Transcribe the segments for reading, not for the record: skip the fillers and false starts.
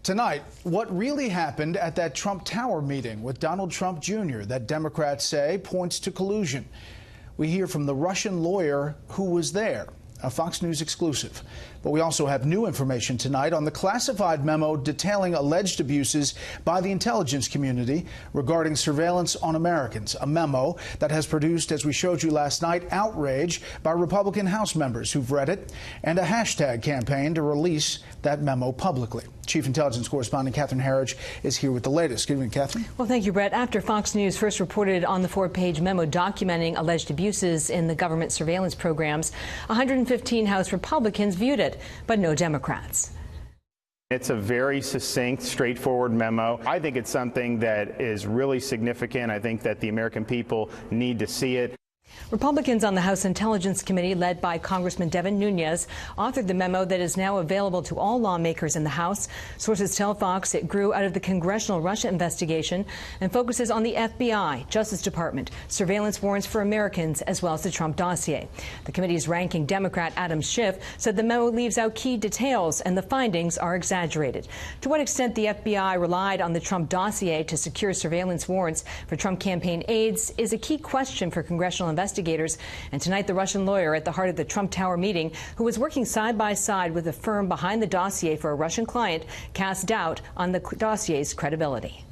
Tonight, what really happened at that Trump Tower meeting with Donald Trump Jr. that Democrats say points to collusion. We hear from the Russian lawyer who was there, a Fox News exclusive. But we also have new information tonight on the classified memo detailing alleged abuses by the intelligence community regarding surveillance on Americans, a memo that has produced, as we showed you last night, outrage by Republican House members who've read it and a hashtag campaign to release that memo publicly. Chief Intelligence Correspondent Catherine Herridge is here with the latest. Good evening, Catherine. Well, thank you, Brett. After Fox News first reported on the 4-page memo documenting alleged abuses in the government surveillance programs, 115 House Republicans viewed it, but no Democrats. It's a very succinct, straightforward memo. I think it's something that is really significant. I think that the American people need to see it. Republicans on the House Intelligence Committee, led by Congressman Devin Nunes, authored the memo that is now available to all lawmakers in the House. Sources tell Fox it grew out of the congressional Russia investigation and focuses on the FBI, Justice Department, surveillance warrants for Americans, as well as the Trump dossier. The committee's ranking Democrat Adam Schiff said the memo leaves out key details and the findings are exaggerated. To what extent the FBI relied on the Trump dossier to secure surveillance warrants for Trump campaign aides is a key question for congressional investigators. And tonight, the Russian lawyer at the heart of the Trump Tower meeting, who was working side by side with the firm behind the dossier for a Russian client, cast doubt on the dossier's credibility.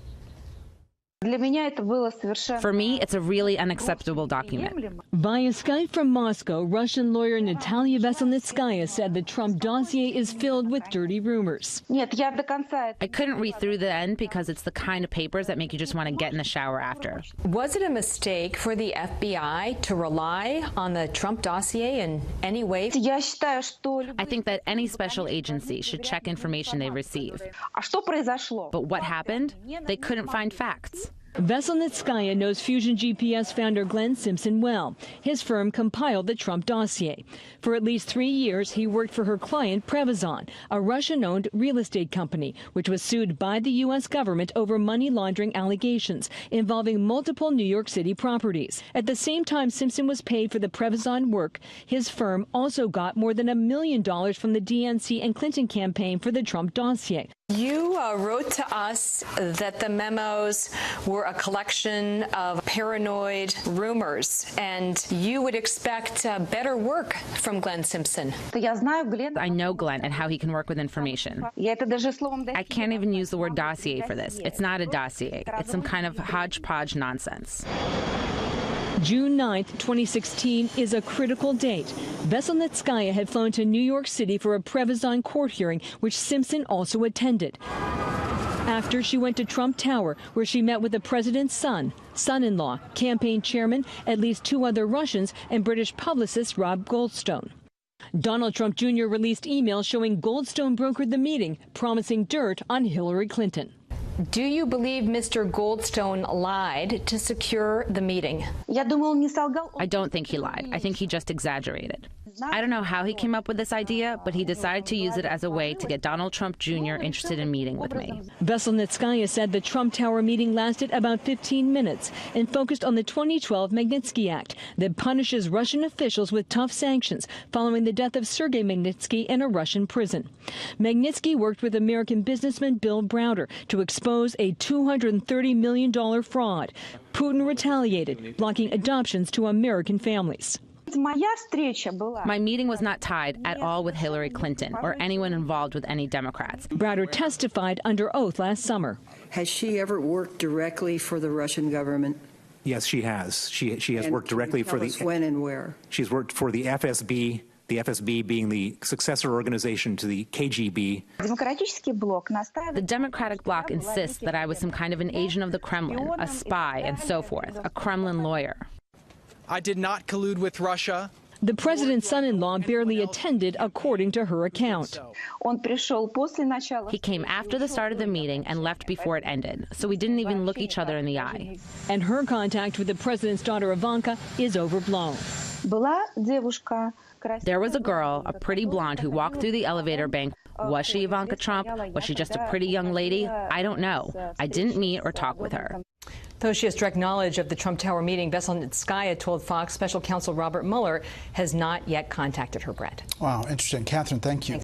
For me, it's a really unacceptable document. Via Skype from Moscow, Russian lawyer Natalia Veselnitskaya said the Trump dossier is filled with dirty rumors. I couldn't read through the end because it's the kind of papers that make you just want to get in the shower after. Was it a mistake for the FBI to rely on the Trump dossier in any way? I think that any special agency should check information they receive. But what happened? They couldn't find facts. Veselnitskaya knows Fusion GPS founder Glenn Simpson well. His firm compiled the Trump dossier. For at least 3 years, he worked for her client, Prevazon, a Russian-owned real estate company, which was sued by the U.S. government over money laundering allegations involving multiple New York City properties. At the same time Simpson was paid for the Prevazon work, his firm also got more than $1 million from the DNC and Clinton campaign for the Trump dossier. You wrote to us that the memos were a collection of paranoid rumors, and you would expect better work from Glenn Simpson. I know Glenn and how he can work with information. I can't even use the word dossier for this. It's not a dossier. It's some kind of hodgepodge nonsense. June 9th, 2016 is a critical date. Veselnitskaya had flown to New York City for a Prevazon court hearing, which Simpson also attended. After, she went to Trump Tower, where she met with the president's son-in-law, campaign chairman, at least 2 other Russians, and British publicist Rob Goldstone. Donald Trump Jr. released emails showing Goldstone brokered the meeting, promising dirt on Hillary Clinton. Do you believe Mr. Goldstone lied to secure the meeting? I don't think he lied. I think he just exaggerated. I don't know how he came up with this idea, but he decided to use it as a way to get Donald Trump Jr. interested in meeting with me. Veselnitskaya said the Trump Tower meeting lasted about 15 minutes and focused on the 2012 Magnitsky Act that punishes Russian officials with tough sanctions following the death of Sergei Magnitsky in a Russian prison. Magnitsky worked with American businessman Bill Browder to expose a $230 million fraud. Putin retaliated, blocking adoptions to American families. My meeting was not tied at all with Hillary Clinton or anyone involved with any Democrats. Browder testified under oath last summer. Has she ever worked directly for the Russian government? Yes, she has. She has worked directly for the... when and where? She's worked for the FSB, the FSB being the successor organization to the KGB. The Democratic bloc insists that I was some kind of an agent of the Kremlin, a spy, and so forth, a Kremlin lawyer. I did not collude with Russia. The president's son-in-law barely attended, according to her account. He came after the start of the meeting and left before it ended, so we didn't even look each other in the eye. And her contact with the president's daughter Ivanka is overblown. There was a girl, a pretty blonde, who walked through the elevator bank. Was she Ivanka Trump? Was she just a pretty young lady? I don't know. I didn't meet or talk with her. Though she has direct knowledge of the Trump Tower meeting, Veselnitskaya told Fox special counsel Robert Mueller has not yet contacted her, Brett. Wow, interesting. Catherine, thank you.